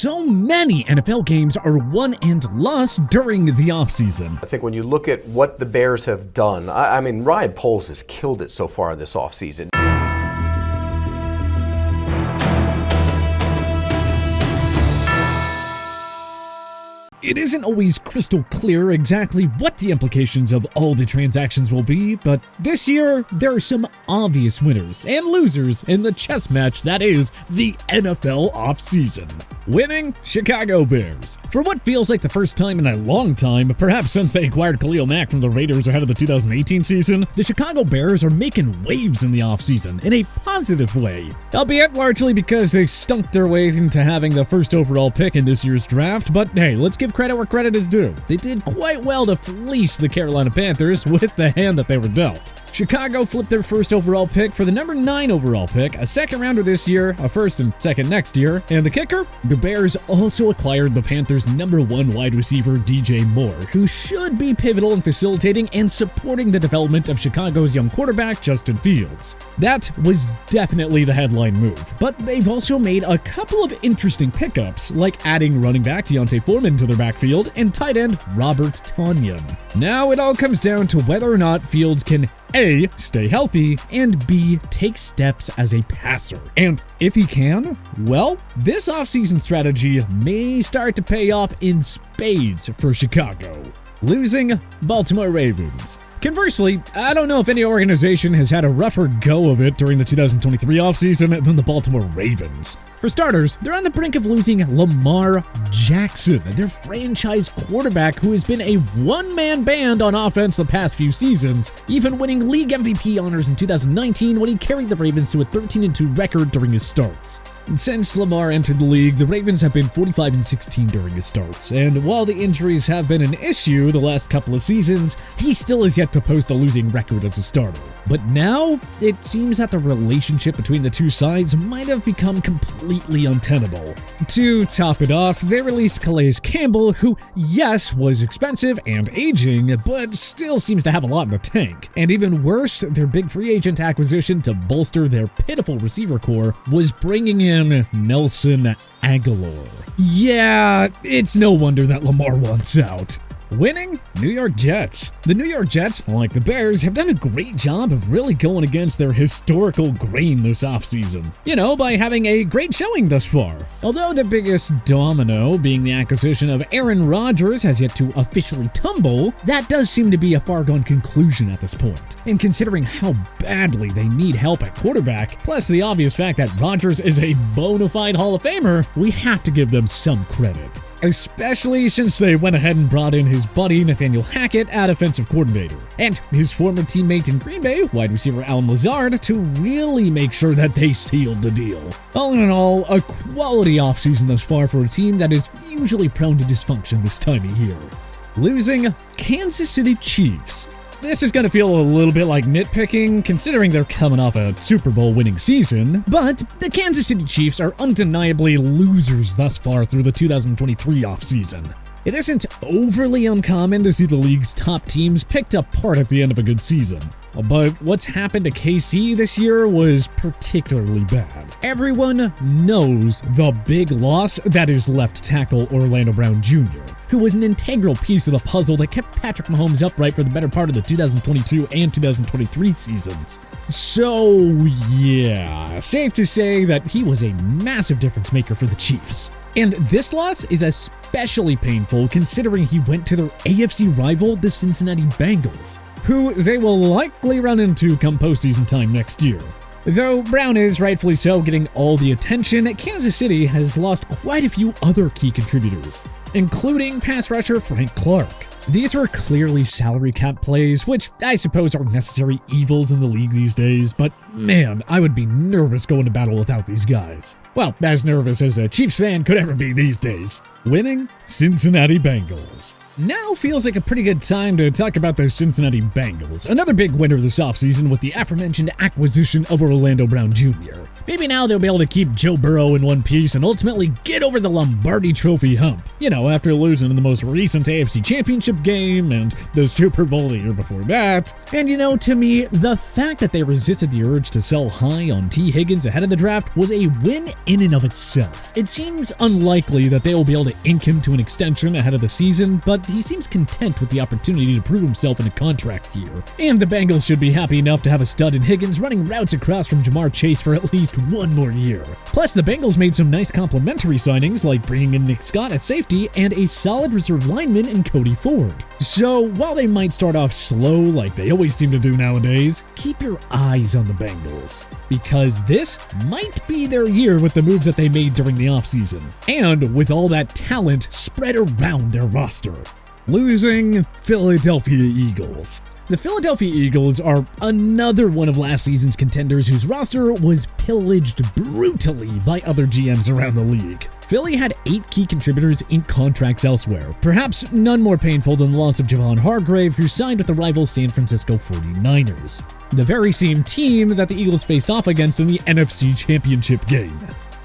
so many NFL games are won and lost during the offseason. I think when you look at what the Bears have done, I mean, Ryan Poles has killed it so far this offseason. It isn't always crystal clear exactly what the implications of all the transactions will be, but this year, there are some obvious winners and losers in the chess match that is the NFL offseason. Winning, Chicago Bears. For what feels like the first time in a long time, perhaps since they acquired Khalil Mack from the Raiders ahead of the 2018 season, the Chicago Bears are making waves in the offseason in a positive way, albeit largely because they stunk their way into having the first overall pick in this year's draft, but hey, let's give credit where credit is due. They did quite well to fleece the Carolina Panthers with the hand that they were dealt. Chicago flipped their first overall pick for the number 9 overall pick, a second rounder this year, a first and second next year, and the kicker? The Bears also acquired the Panthers' number 1 wide receiver, DJ Moore, who should be pivotal in facilitating and supporting the development of Chicago's young quarterback, Justin Fields. That was definitely the headline move, but they've also made a couple of interesting pickups, like adding running back Deontay Foreman to their backfield and tight end Robert Tonyan. Now it all comes down to whether or not Fields can A, stay healthy, and B, take steps as a passer. And if he can, well, this offseason strategy may start to pay off in spades for Chicago. Losing, Baltimore Ravens. Conversely, I don't know if any organization has had a rougher go of it during the 2023 offseason than the Baltimore Ravens. For starters, they're on the brink of losing Lamar Jackson, their franchise quarterback who has been a one-man band on offense the past few seasons, even winning league MVP honors in 2019 when he carried the Ravens to a 13-2 record during his starts. Since Lamar entered the league, the Ravens have been 45-16 during his starts, and while the injuries have been an issue the last couple of seasons, he still is yet to post a losing record as a starter. But now, it seems that the relationship between the two sides might have become completely untenable. To top it off, they released Calais Campbell, who, yes, was expensive and aging, but still seems to have a lot in the tank. And even worse, their big free agent acquisition to bolster their pitiful receiver core was bringing in Nelson Aguilar. Yeah, it's no wonder that Lamar wants out. Winning, New York Jets. The New York Jets, like the Bears, have done a great job of really going against their historical grain this offseason. You know, by having a great showing thus far. Although the biggest domino, being the acquisition of Aaron Rodgers, has yet to officially tumble, that does seem to be a far-gone conclusion at this point. And considering how badly they need help at quarterback, plus the obvious fact that Rodgers is a bona fide Hall of Famer, we have to give them some credit. Especially since they went ahead and brought in his buddy Nathaniel Hackett at offensive coordinator, and his former teammate in Green Bay, wide receiver Allen Lazard, to really make sure that they sealed the deal. All in all, a quality offseason thus far for a team that is usually prone to dysfunction this time of year. Losing, Kansas City Chiefs. This is going to feel a little bit like nitpicking, considering they're coming off a Super Bowl winning season, but the Kansas City Chiefs are undeniably losers thus far through the 2023 offseason. It isn't overly uncommon to see the league's top teams picked apart at the end of a good season, but what's happened to KC this year was particularly bad. Everyone knows the big loss that is left tackle Orlando Brown Jr., who was an integral piece of the puzzle that kept Patrick Mahomes upright for the better part of the 2022 and 2023 seasons. So yeah, safe to say that he was a massive difference maker for the Chiefs. And this loss is especially painful considering he went to their AFC rival, the Cincinnati Bengals, who they will likely run into come postseason time next year. Though Brown is rightfully so getting all the attention, Kansas City has lost quite a few other key contributors, including pass rusher Frank Clark. These were clearly salary cap plays, which I suppose are necessary evils in the league these days, but man, I would be nervous going to battle without these guys. Well, as nervous as a Chiefs fan could ever be these days. Winning, Cincinnati Bengals. Now feels like a pretty good time to talk about the Cincinnati Bengals, another big winner this offseason with the aforementioned acquisition of Orlando Brown Jr. Maybe now they'll be able to keep Joe Burrow in one piece and ultimately get over the Lombardi Trophy hump. You know, after losing in the most recent AFC Championship championship game and the Super Bowl the year before that. And you know, to me, the fact that they resisted the urge to sell high on T. Higgins ahead of the draft was a win in and of itself. It seems unlikely that they will be able to ink him to an extension ahead of the season, but he seems content with the opportunity to prove himself in a contract year. And the Bengals should be happy enough to have a stud in Higgins running routes across from Jamar Chase for at least one more year. Plus, the Bengals made some nice complementary signings like bringing in Nick Scott at safety and a solid reserve lineman in Cody Ford. So while they might start off slow like they always seem to do nowadays, keep your eyes on the Bengals, because this might be their year with the moves that they made during the offseason, and with all that talent spread around their roster. Losing Philadelphia Eagles. The Philadelphia Eagles are another one of last season's contenders whose roster was pillaged brutally by other GMs around the league. Philly had 8 key contributors in contracts elsewhere, perhaps none more painful than the loss of Javon Hargrave, who signed with the rival San Francisco 49ers, the very same team that the Eagles faced off against in the NFC Championship game.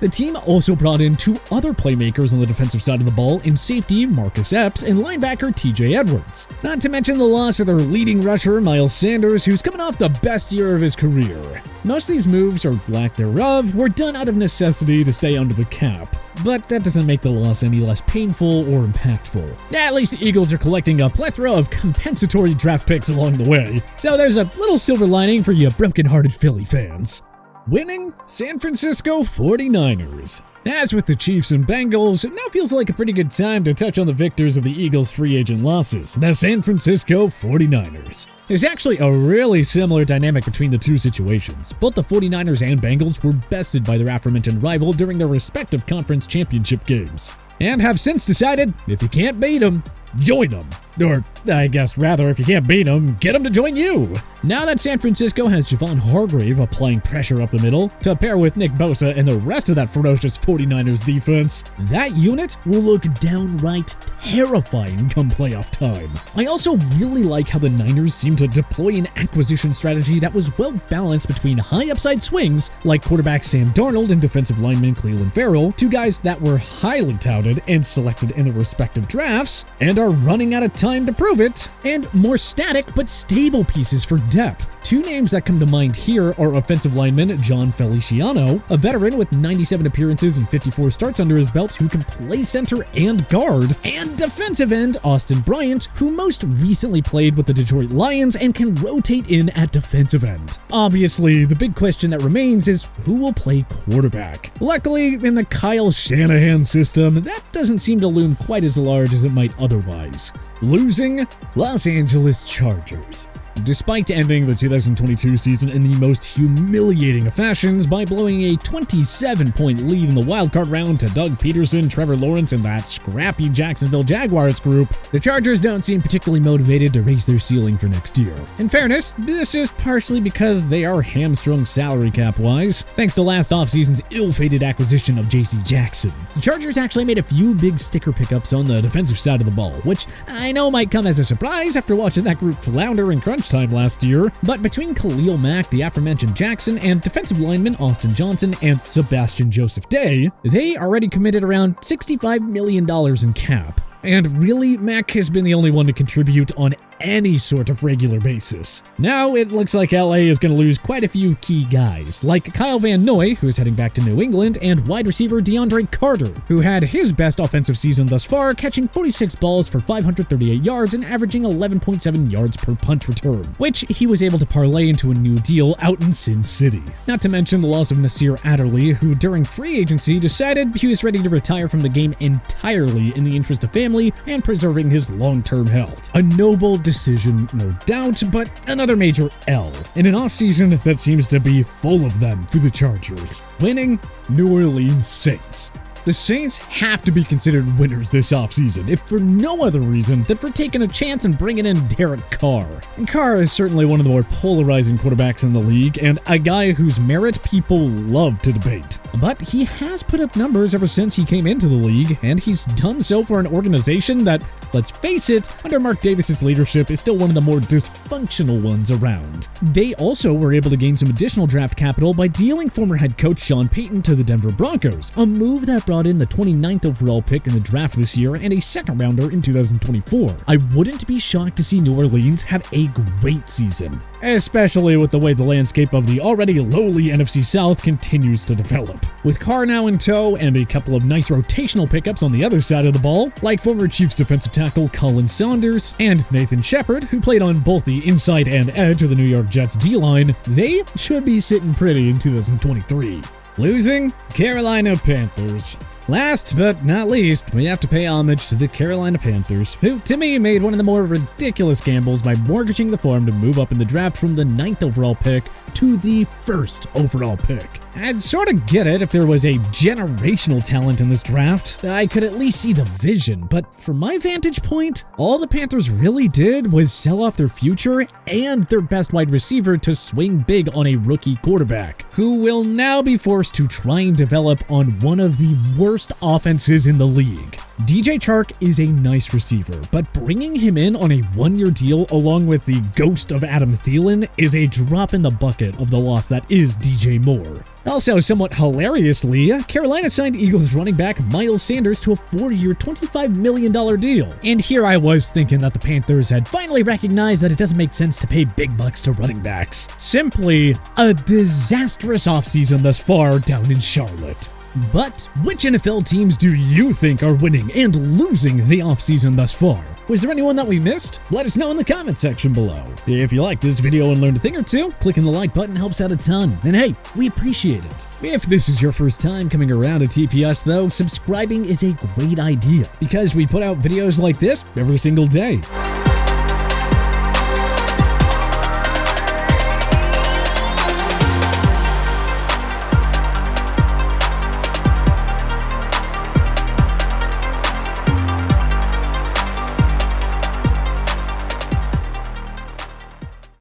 The team also brought in 2 other playmakers on the defensive side of the ball in safety Marcus Epps and linebacker TJ Edwards. Not to mention the loss of their leading rusher Miles Sanders, who's coming off the best year of his career. Most of these moves, or lack thereof, were done out of necessity to stay under the cap, but that doesn't make the loss any less painful or impactful. At least the Eagles are collecting a plethora of compensatory draft picks along the way, so there's a little silver lining for you broken-hearted Philly fans. Winning San Francisco 49ers. As with the Chiefs and Bengals, it now feels like a pretty good time to touch on the victors of the Eagles' free agent losses, the San Francisco 49ers. There's actually a really similar dynamic between the two situations. Both the 49ers and Bengals were bested by their aforementioned rival during their respective conference championship games, and have since decided if you can't beat them, join them. Or, I guess rather, if you can't beat them, get them to join you. Now that San Francisco has Javon Hargrave applying pressure up the middle, to pair with Nick Bosa and the rest of that ferocious 49ers defense, that unit will look downright terrifying come playoff time. I also really like how the Niners seem to deploy an acquisition strategy that was well balanced between high upside swings, like quarterback Sam Darnold and defensive lineman Clelin Ferrell, 2 guys that were highly touted and selected in their respective drafts, and are running out of time to prove it, and more static but stable pieces for depth. 2 names that come to mind here are offensive lineman John Feliciano, a veteran with 97 appearances and 54 starts under his belt who can play center and guard, and defensive end Austin Bryant, who most recently played with the Detroit Lions and can rotate in at defensive end. Obviously, the big question that remains is who will play quarterback. Luckily, in the Kyle Shanahan system, that doesn't seem to loom quite as large as it might otherwise. Losing Los Angeles Chargers. Despite ending the 2022 season in the most humiliating of fashions by blowing a 27-point lead in the wildcard round to Doug Peterson, Trevor Lawrence, and that scrappy Jacksonville Jaguars group, the Chargers don't seem particularly motivated to raise their ceiling for next year. In fairness, this is partially because they are hamstrung salary cap-wise, thanks to last offseason's ill-fated acquisition of J.C. Jackson. The Chargers actually made a few big sticker pickups on the defensive side of the ball, which I know might come as a surprise after watching that group flounder in crunch time last year, but between Khalil Mack, the aforementioned Jackson, and defensive lineman Austin Johnson and Sebastian Joseph Day, they already committed around $65 million in cap. And really, Mack has been the only one to contribute on any sort of regular basis. Now it looks like LA is going to lose quite a few key guys, like Kyle Van Noy, who is heading back to New England, and wide receiver DeAndre Carter, who had his best offensive season thus far, catching 46 balls for 538 yards and averaging 11.7 yards per punt return, which he was able to parlay into a new deal out in Sin City. Not to mention the loss of Nasir Adderley, who during free agency decided he was ready to retire from the game entirely in the interest of family and preserving his long-term health. A noble decision, no doubt, but another major L in an offseason that seems to be full of them for the Chargers. Winning New Orleans Saints. The Saints have to be considered winners this offseason, if for no other reason than for taking a chance and bringing in Derek Carr. And Carr is certainly one of the more polarizing quarterbacks in the league, and a guy whose merit people love to debate. But he has put up numbers ever since he came into the league, and he's done so for an organization that, let's face it, under Mark Davis's leadership is still one of the more dysfunctional ones around. They also were able to gain some additional draft capital by dealing former head coach Sean Payton to the Denver Broncos, a move that brought brought in the 29th overall pick in the draft this year and a second rounder in 2024. I wouldn't be shocked to see New Orleans have a great season, especially with the way the landscape of the already lowly NFC South continues to develop. With Carr now in tow and a couple of nice rotational pickups on the other side of the ball, like former Chiefs defensive tackle Colin Saunders and Nathan Shepard, who played on both the inside and edge of the New York Jets D-line, they should be sitting pretty in 2023. Losing? Carolina Panthers. Last but not least, we have to pay homage to the Carolina Panthers, who to me made one of the more ridiculous gambles by mortgaging the farm to move up in the draft from the 9th overall pick to the 1st overall pick. I'd sort of get it if there was a generational talent in this draft. I could at least see the vision, but from my vantage point, all the Panthers really did was sell off their future and their best wide receiver to swing big on a rookie quarterback, who will now be forced to try and develop on one of the worst offenses in the league. DJ Chark is a nice receiver, but bringing him in on a one-year deal along with the ghost of Adam Thielen is a drop in the bucket of the loss that is DJ Moore. Also, somewhat hilariously, Carolina signed Eagles running back Miles Sanders to a 4-year, $25 million deal. And here I was thinking that the Panthers had finally recognized that it doesn't make sense to pay big bucks to running backs. Simply a disastrous offseason thus far down in Charlotte. But which NFL teams do you think are winning and losing the offseason thus far? Was there anyone that we missed? Let us know in the comment section below. If you liked this video and learned a thing or two, clicking the like button helps out a ton. And hey, we appreciate it. If this is your first time coming around to TPS though, subscribing is a great idea because we put out videos like this every single day.